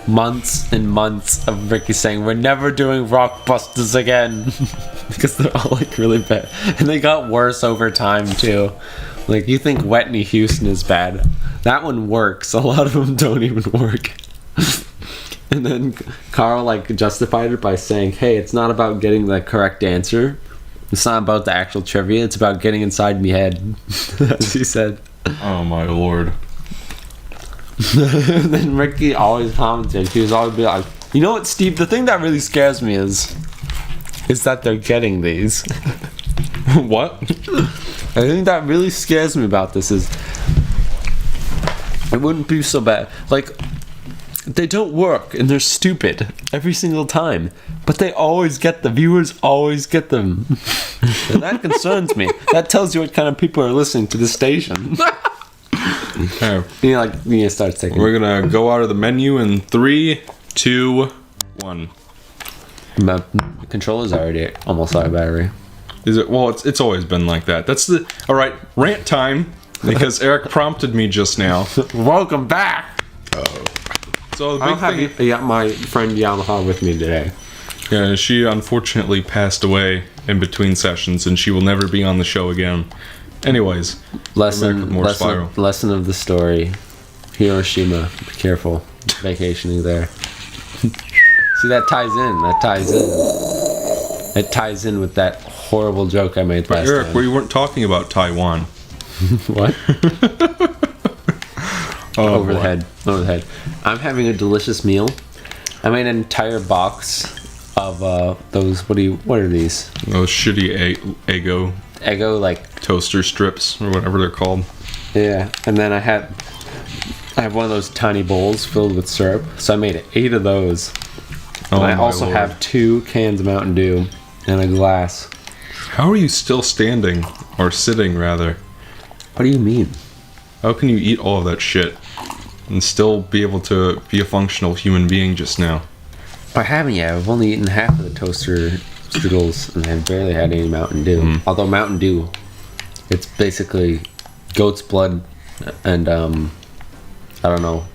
months and months of Ricky saying we're never doing Rockbusters again because they're all like really bad, and they got worse over time too. Like, you think Whitney Houston is bad, that one works. A lot of them don't even work. And then Carl like justified it by saying, hey, it's not about getting the correct answer, it's not about the actual trivia, it's about getting inside me head. As he said. Oh my lord. And then Ricky always commented, he was always be like, you know what, Steve, the thing that really scares me is that they're getting these. What? I think that really scares me about this is it wouldn't be so bad. Like, they don't work and they're stupid every single time, but they always get the viewers always get them. And that concerns me. That tells you what kind of people are listening to the station. Okay. You start taking. We're gonna go out of the menu in 3, 2, 1. My controller's already almost out of battery. Is it? Well, it's always been like that. That's the all right. Rant time, because Eric prompted me just now. Welcome back. So the big thing. I got my friend Yamaha with me today. Yeah, she unfortunately passed away in between sessions, and she will never be on the show again. Anyways, lesson of the story. Hiroshima. Be careful. Vacationing there. See, that ties in. It ties in with that horrible joke I made last Eric, time. we weren't talking about Taiwan. What? Oh, Over the head. I'm having a delicious meal. I made an entire box of those. What are these? Those shitty Eggo like toaster strips or whatever they're called. Yeah, and then I have one of those tiny bowls filled with syrup. So I made 8 of those. And I also have 2 cans of Mountain Dew and a glass. How are you still standing, or sitting rather? What do you mean? How can you eat all of that shit and still be able to be a functional human being just now? I haven't yet. I've only eaten half of the toaster strudels and I've barely had any Mountain Dew. Although Mountain Dew, it's basically goat's blood and I don't know,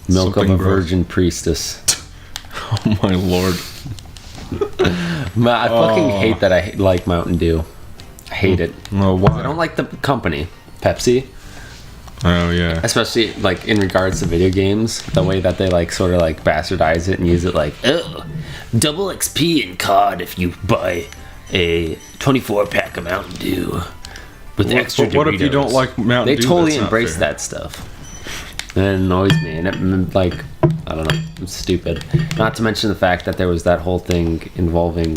milk Something of a gross. virgin priestess. Oh my lord. I fucking hate that I like Mountain Dew. I hate it. Oh, why? I don't like the company, Pepsi. Oh yeah. Especially like in regards to video games, the way that they like sort of like bastardize it and use it like, oh, double XP in COD if you buy a 24-pack of Mountain Dew with extra Doritos. What if you don't like Mountain Dew? They totally embrace that stuff. And it annoys me, and it, like, I don't know, it's stupid. Not to mention the fact that there was that whole thing involving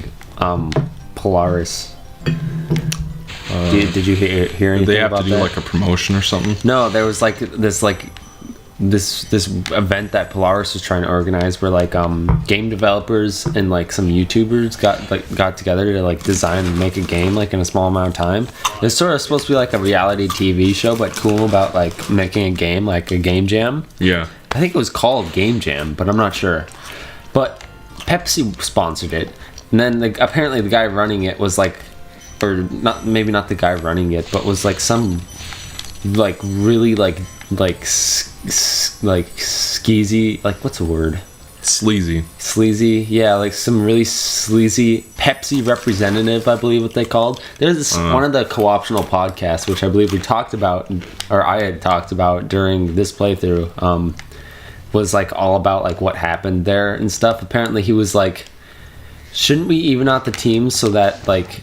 Polaris. Did you hear anything about that? Did they have to do like a promotion or something? No, there was like this event that Polaris was trying to organize where like game developers and like some YouTubers got together to like design and make a game like in a small amount of time. It's sort of supposed to be like a reality TV show, but cool about like making a game, like a game jam. Yeah. I think it was called Game Jam, but I'm not sure. But Pepsi sponsored it, and then apparently the guy running it was like, or not, maybe not the guy running it, but was like some like really like skeezy, like what's the word? Sleazy, yeah, like some really sleazy Pepsi representative, I believe what they called. There's this, one of the co-optional podcasts, which I believe we talked about, or I had talked about during this playthrough, was like all about like what happened there and stuff. Apparently he was like, shouldn't we even out the teams so that like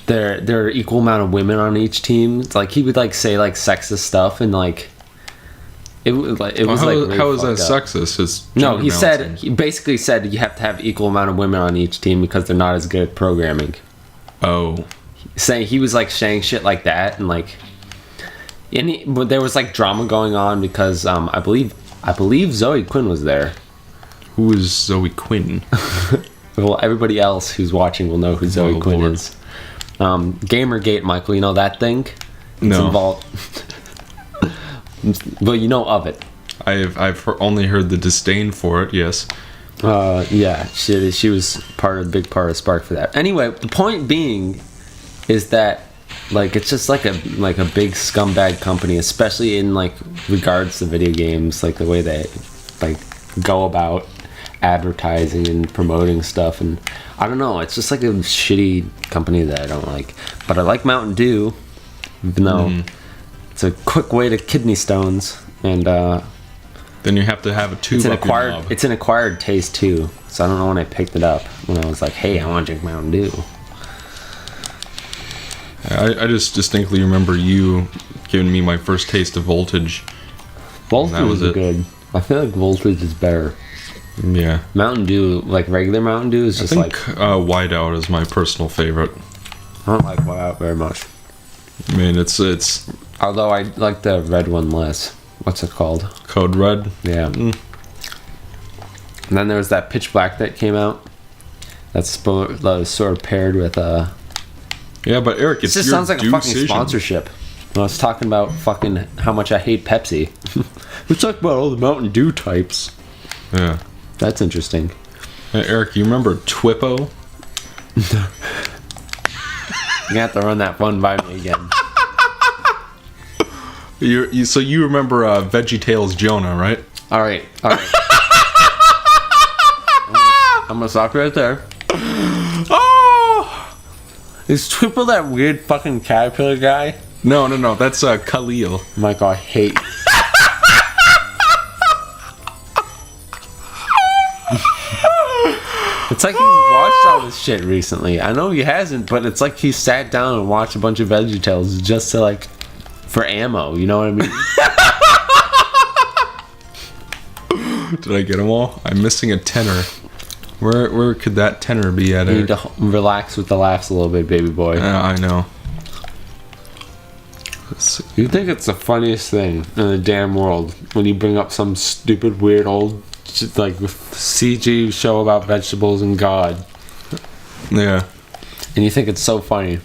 there are equal amount of women on each team? It's like he would like say like sexist stuff and like it was really how is that fucked up. Sexist? He basically said you have to have equal amount of women on each team because they're not as good at programming. Oh, He was like saying shit like that, and like but there was like drama going on because I believe Zoe Quinn was there. who is Zoe Quinn? Well, everybody else who's watching will know who Zoe Quinn is. Gamergate, Michael, you know that thing? It's involved. Well, you know of it. I've only heard the disdain for it. Yes. Yeah, she was big part of Spark for that. Anyway, the point being is that like it's just like a big scumbag company, especially in like regards to video games, like the way they like go about advertising and promoting stuff, and I don't know, it's just like a shitty company that I don't like. But I like Mountain Dew, even though it's a quick way to kidney stones, and then you have to have a tube up your knob. It's an acquired taste too, so I don't know when I picked it up when I was like, hey, I want to drink Mountain Dew. I just distinctly remember you giving me my first taste of Voltage. Voltage is good. I feel like Voltage is better. Yeah. Mountain Dew, like regular Mountain Dew, is just I think Whiteout is my personal favorite. I don't like Whiteout very much. I mean, it's although I like the red one less. What's it called? Code Red. Yeah. And then there was that Pitch Black that came out. That was sort of paired with Yeah, but Eric, it just sounds like a fucking sponsorship. When I was talking about fucking how much I hate Pepsi. Let's talk about all the Mountain Dew types. Yeah. That's interesting. Hey, Eric, you remember Twippo? You have to run that one by me again. So you remember VeggieTales Jonah, right? All right. I'm gonna stop right there. Oh! Is Twippo that weird fucking caterpillar guy? No. That's Khalil. Michael, I hate. It's like he's watched all this shit recently. I know he hasn't, but it's like he sat down and watched a bunch of VeggieTales just to like for ammo. You know what I mean? Did I get them all? I'm missing a tenor. Where could that tenor be at? You need to relax with the laughs a little bit, baby boy. I know. You think it's the funniest thing in the damn world when you bring up some stupid, weird old like CG show about vegetables and God. Yeah. And you think it's so funny.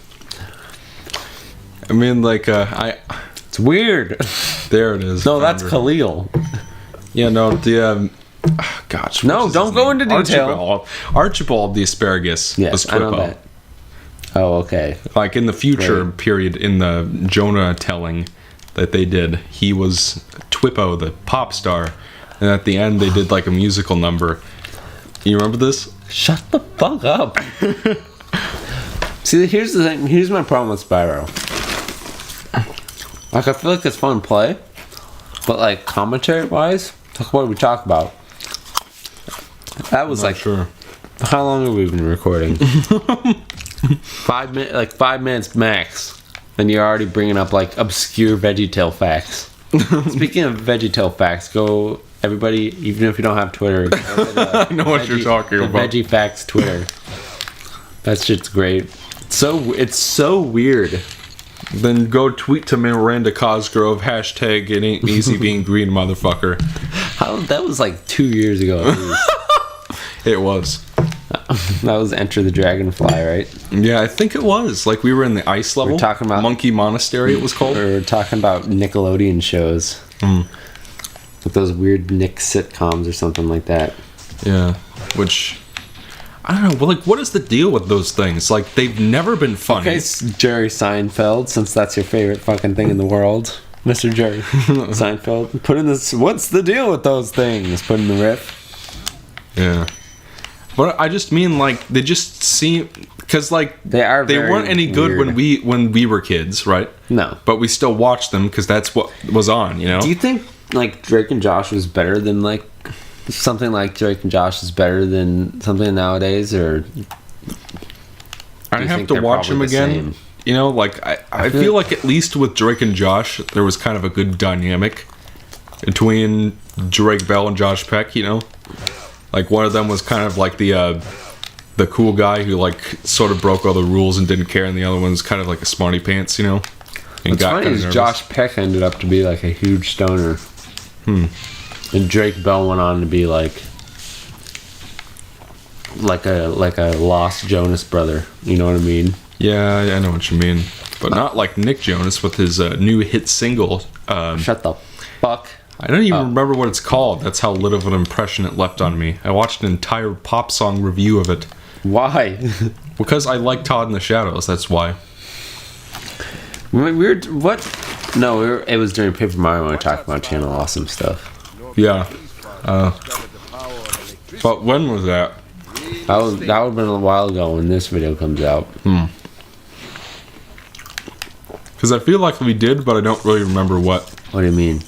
I mean, like, it's weird. There it is. No, that's Khalil. Yeah, no, the, gosh. No, don't go into detail. Archibald the asparagus was Twippo. I know that. Oh, okay. Like, in the future period, in the Jonah telling that they did, he was Twippo, the pop star. And at the end, they did like a musical number. You remember this? Shut the fuck up. See, here's the thing. Here's my problem with Spyro. Like, I feel like it's fun to play, but like commentary-wise, talk what we talk about. That was like, sure. How long have we been recording? 5 minutes, like 5 minutes max, and you're already bringing up like obscure VeggieTale facts. Speaking of VeggieTale facts, go. Everybody, even if you don't have Twitter, I know what you're talking about. Veggie Facts Twitter. That shit's great. It's so weird. Then go tweet to Miranda Cosgrove, hashtag it ain't easy being green, motherfucker. That was like 2 years ago at least. It was. That was Enter the Dragonfly, right? Yeah, I think it was. Like we were in the ice level. We're talking about Monkey Monastery, it was called. We were talking about Nickelodeon shows. With those weird Nick sitcoms or something like that. Yeah, which I don't know. Well, like, what is the deal with those things? Like, they've never been funny. Okay, Jerry Seinfeld, since that's your favorite fucking thing in the world, Mr. Jerry Seinfeld. Put in this. What's the deal with those things? Put in the riff. Yeah, but I just mean like they just seem because like they weren't any good weird. when we were kids, right? No, but we still watched them because that's what was on. You know? Do you think? Like Drake and Josh was better than like something like Drake and Josh is better than something nowadays, or I have to watch them again. You know, like I feel like at least with Drake and Josh, there was kind of a good dynamic between Drake Bell and Josh Peck. You know, like one of them was kind of like the cool guy who like sort of broke all the rules and didn't care, and the other one's kind of like a smarty pants. You know. What's funny is Josh Peck ended up to be like a huge stoner. And Drake Bell went on to be like a lost Jonas brother. You know what I mean? Yeah, I know what you mean. But not like Nick Jonas with his new hit single. Shut the fuck. I don't even remember what it's called. That's how little of an impression it left on me. I watched an entire pop song review of it. Why? Because I like Todd in the Shadows. That's why. What? No, it was during Paper Mario when we were talking about Channel Awesome stuff. Yeah. But when was that? That would have been a while ago when this video comes out. Because I feel like we did, but I don't really remember what. What do you mean?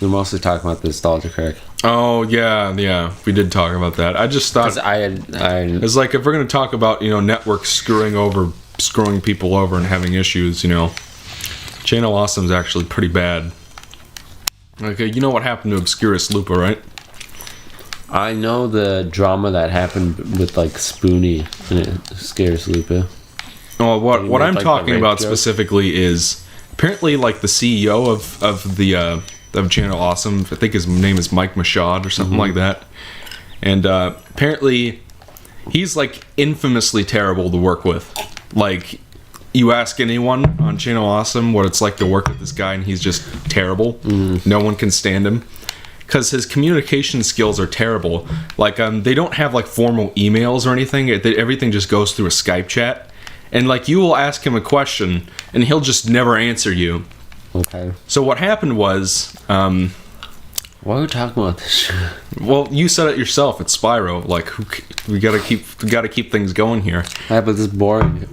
We're mostly talking about the nostalgia crack. Oh, yeah, we did talk about that. I just thought... It's like, if we're going to talk about, networks screwing people over and having issues, Channel Awesome's actually pretty bad. Okay, you know what happened to Obscurus Lupa, right? I know the drama that happened with, like, Spoonie and Obscurus Lupa. Oh, what I'm talking about specifically is... Apparently, like, the CEO of Channel Awesome, I think his name is Mike Machad or something like that. And apparently, he's, like, infamously terrible to work with. Like, you ask anyone on Channel Awesome what it's like to work with this guy, and he's just terrible. No one can stand him. Because his communication skills are terrible. Like, they don't have, like, formal emails or anything. Everything just goes through a Skype chat. And, like, you will ask him a question, and he'll just never answer you. Okay. So what happened was... why are we talking about this shit? Well, you said it yourself. It's Spyro. Like, we gotta keep things going here. Yeah, but this is boring.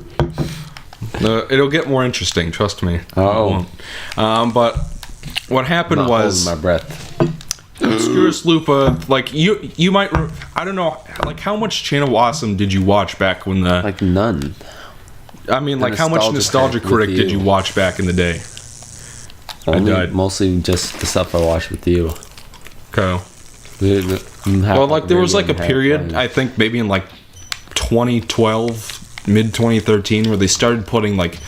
It'll get more interesting. Trust me. Oh. But what happened was... holding my breath. Obscurus Lupa, like, you might... I don't know. Like, how much Channel Awesome did you watch back when the... Like, none. I mean, like, how much Nostalgia Critic did you watch back in the day? Mostly just the stuff I watched with you. Okay. Well, like, there was, like, a period, I think, maybe in, like, 2012, mid-2013, where they started putting, like,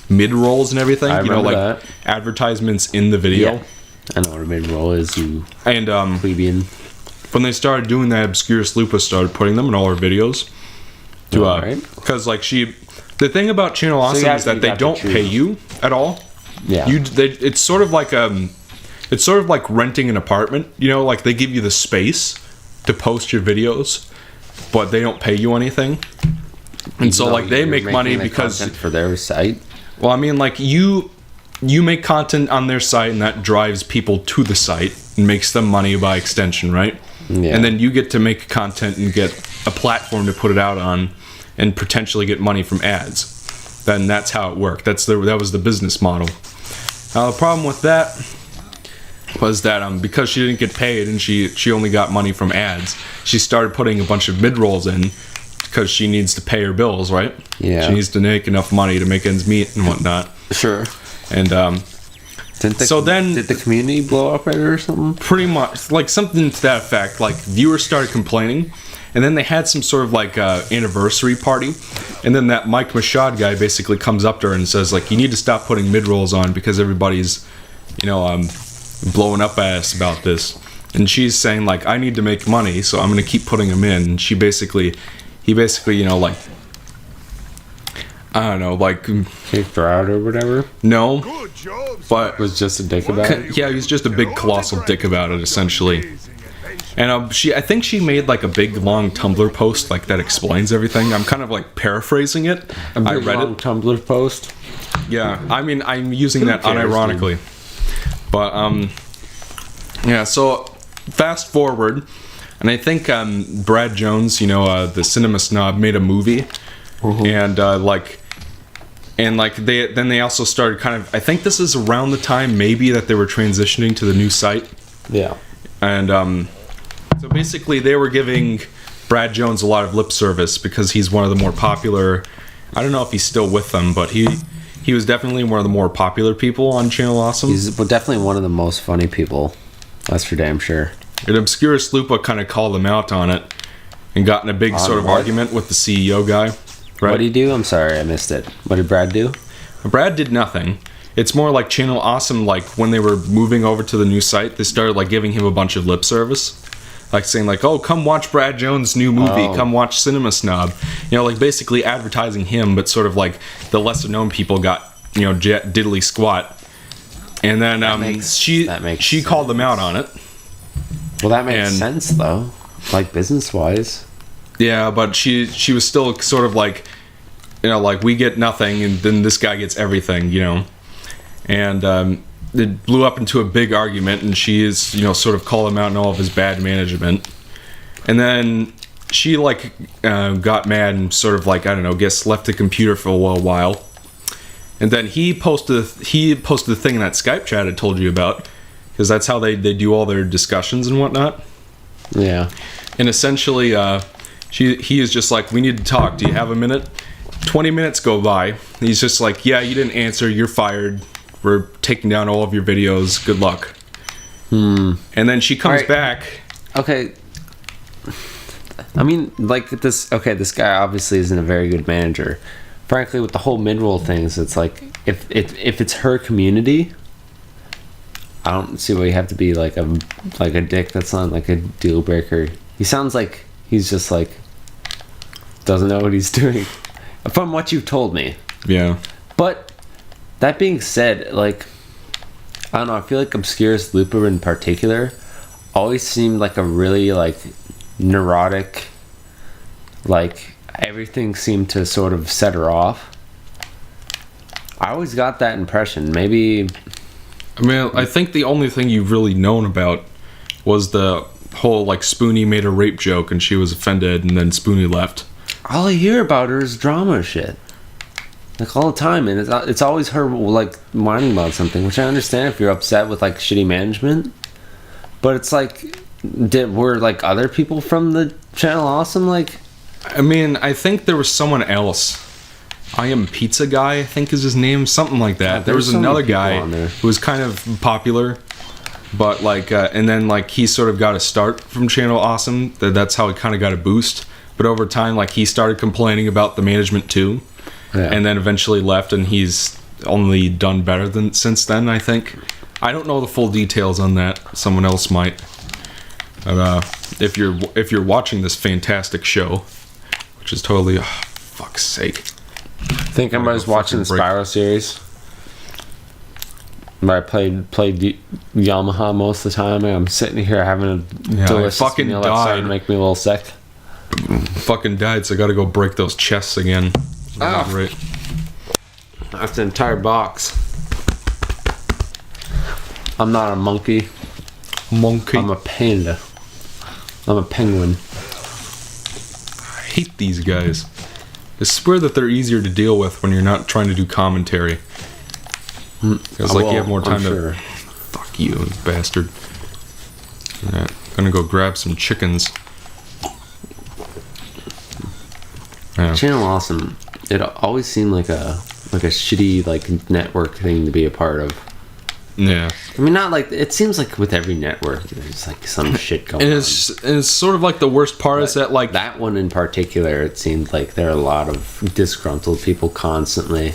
mid-rolls and everything. I remember like, that. Advertisements in the video. Yeah. I know what a mid-roll is, you and, plebeian. When they started doing that, Obscurus Lupa started putting them in all her videos. Because, like, the thing about Channel Awesome is that they don't pay you at all. Yeah. It's sort of like renting an apartment. Like, they give you the space to post your videos, but they don't pay you anything. And so, like, they make money because for their site. Well, I mean, like, you make content on their site, and that drives people to the site and makes them money by extension, right? Yeah. And then you get to make content and get a platform to put it out on, and potentially get money from ads. Then that's how it worked. That was the business model. Now, the problem with that was that because she didn't get paid and she only got money from ads, she started putting a bunch of mid-rolls in because she needs to pay her bills, right? Yeah. She needs to make enough money to make ends meet and whatnot. Sure. And did the community blow up at her or something? Pretty much, like, something to that effect. Like, viewers started complaining, and then they had some sort of, like, anniversary party, and then that Mike Machad guy basically comes up to her and says, like, you need to stop putting mid-rolls on because everybody's, blowing up ass about this. And she's saying, like, I need to make money, so I'm going to keep putting them in. And he basically, like, I don't know, like... Kicked her out or whatever? No. But... Was just a dick about it? Yeah, he was just a big colossal dick about it, essentially. And I think she made, like, a big, long Tumblr post, like, that explains everything. I'm kind of, like, paraphrasing it. I read it. Tumblr post? Yeah, I mean, I'm using that unironically. But, yeah, so, fast forward, and I think Brad Jones, the cinema snob, made a movie. And, they also started kind of... I think this is around the time, maybe, that they were transitioning to the new site. Yeah. And, so basically, they were giving Brad Jones a lot of lip service because he's one of the more popular... I don't know if he's still with them, but he was definitely one of the more popular people on Channel Awesome. He's definitely one of the most funny people. That's for damn sure. And Obscurus Lupa kind of called him out on it and got in a big sort of argument with the CEO guy. Right? What did he do? I'm sorry, I missed it. What did Brad do? Brad did nothing. It's more like Channel Awesome, like, when they were moving over to the new site, they started, like, giving him a bunch of lip service. Like, saying, like, oh, come watch Brad Jones' new movie, come watch Cinema Snob. Like, basically advertising him, but sort of, like, the lesser-known people got, diddly squat. And then she called them out on it. Well, that makes sense, though. Like, business-wise. Yeah, but she was still sort of like, like, we get nothing, and then this guy gets everything, And it blew up into a big argument, and she is, sort of called him out on all of his bad management. And then she like got mad and sort of like, I don't know, guess left the computer for a while. And then he posted the thing in that Skype chat I told you about, because that's how they do all their discussions and whatnot. Yeah. And essentially, he is just like, we need to talk. Do you have a minute? 20 minutes go by. He's just like, yeah, you didn't answer. You're fired. We're taking down all of your videos. Good luck. And then she comes back. Okay. I mean, like this. Okay, this guy obviously isn't a very good manager. Frankly, with the whole mid-roll things, it's like if it's her community, I don't see why you have to be like a dick. That's not like a deal breaker. He sounds like he's just like doesn't know what he's doing, from what you've told me. Yeah. But that being said, like I don't know. I feel like Obscurus Looper in particular always seemed like a really like neurotic, like everything seemed to sort of set her off. I always got that impression. Maybe. I mean, I think the only thing you've really known about was the whole like Spoonie made a rape joke and she was offended, and then Spoonie left. All I hear about her is drama shit, like all the time, and it's always her like whining about something. Which I understand if you're upset with like shitty management, but it's like, were like other people from the channel awesome? Like, I mean, I think there was someone else. I Am Pizza Guy, I think is his name, something like that. Yeah, there was another guy who was kind of popular, but like, and then like he sort of got a start from Channel Awesome. That's how he kind of got a boost. But over time, like he started complaining about the management too, and then eventually left. And he's only done better since then. I think. I don't know the full details on that. Someone else might. But if you're watching this fantastic show, which is totally, fuck's sake. I think I was watching the Spyro series. Where I played Yamaha most of the time, and I'm sitting here having a delicious meal that's starting to make me a little sick. Fucking died, so I gotta go break those chests again. Right. That's an entire box. I'm not a monkey. I'm a panda. I'm a penguin. I hate these guys. I swear that they're easier to deal with when you're not trying to do commentary. Because like you have more time to... Fuck you, bastard. Alright, gonna go grab some chickens. Yeah. Channel Awesome. It always seemed like a shitty like network thing to be a part of. Yeah. I mean, not like it seems like with every network, there's like some shit going on. And it's sort of like the worst part is that like that one in particular, it seemed like there are a lot of disgruntled people constantly.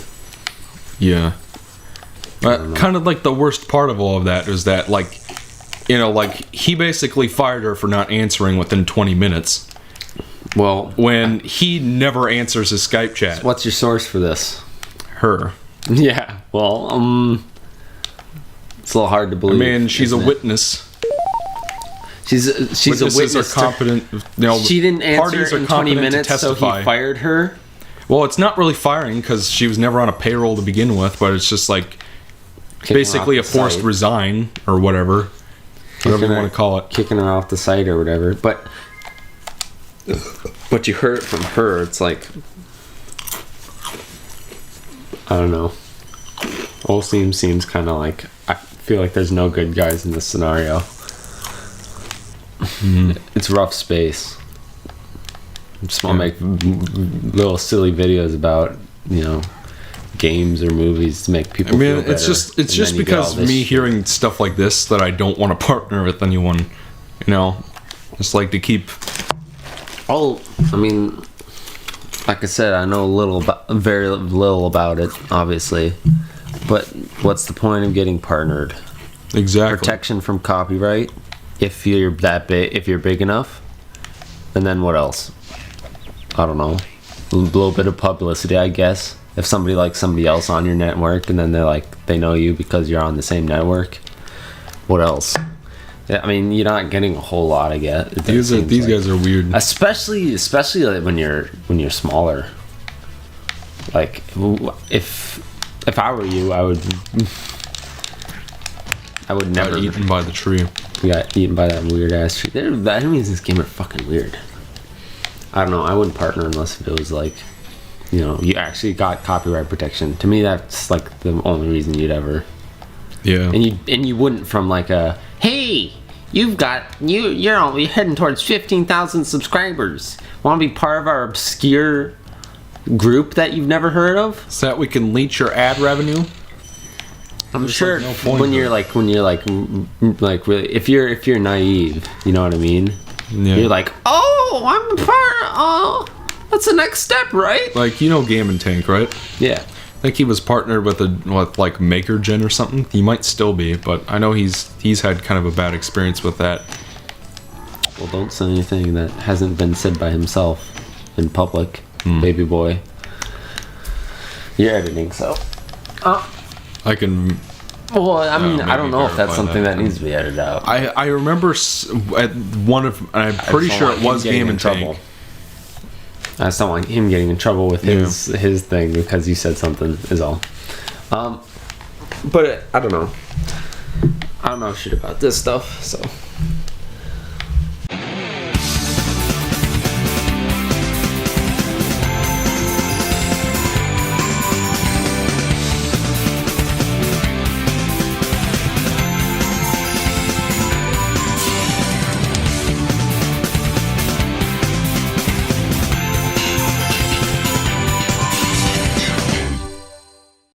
Yeah. Kind of like the worst part of all of that is that like, you know, like he basically fired her for not answering within 20 minutes. Well, when he never answers his Skype chat. What's your source for this? Her. Yeah. Well, it's a little hard to believe. I mean, she's a witness. She's a witness. Are competent. You know, she didn't answer in 20 minutes, so he fired her. Well, it's not really firing because she was never on a payroll to begin with, but it's just like basically a forced resign or whatever. Whatever you want to call it. Kicking her off the site or whatever. But you heard it from her, it's like, I don't know. Whole scene seems kind of like, I feel like there's no good guys in this scenario. It's rough space. Just want to make little silly videos about, you know, games or movies to make people feel better. It's just because of me hearing stuff like this that I don't want to partner with anyone, you know. Just like to keep... Oh, I mean, like I said, I know very little about it, obviously. But what's the point of getting partnered? Exactly. Protection from copyright, if you're that big, if you're big enough. And then what else? I don't know. A little bit of publicity, I guess. If somebody likes somebody else on your network, and then they know you because you're on the same network. What else? I mean, you're not getting a whole lot, I guess. These guys are weird. Especially like when you're smaller. Like, if I were you, I would never eaten by the tree. You got eaten by that weird ass tree. The enemies in this game are fucking weird. I don't know. I wouldn't partner unless if it was like, you know, you actually got copyright protection. To me, that's like the only reason you'd ever. Yeah. And you wouldn't from like a, hey, you're heading towards 15,000 subscribers. Want to be part of our obscure group that you've never heard of? So that we can leech your ad revenue. I'm sure like no when you're like really, if you're naive, you know what I mean? Yeah. You're like, oh, I'm a part. Oh, that's the next step, right? Like, you know, Game and Tank, right? Yeah. I think he was partnered with like MakerGen or something. He might still be, but I know he's had kind of a bad experience with that. Well, don't say anything that hasn't been said by himself in public, baby boy. You're editing, so. I can. Well, I mean, I don't know if that's something that needs to be edited out. I remember at one of. I'm pretty sure it was Game and Tank. I just don't want him getting in trouble with his thing because you said something is all. But I don't know. I don't know shit about this stuff, so.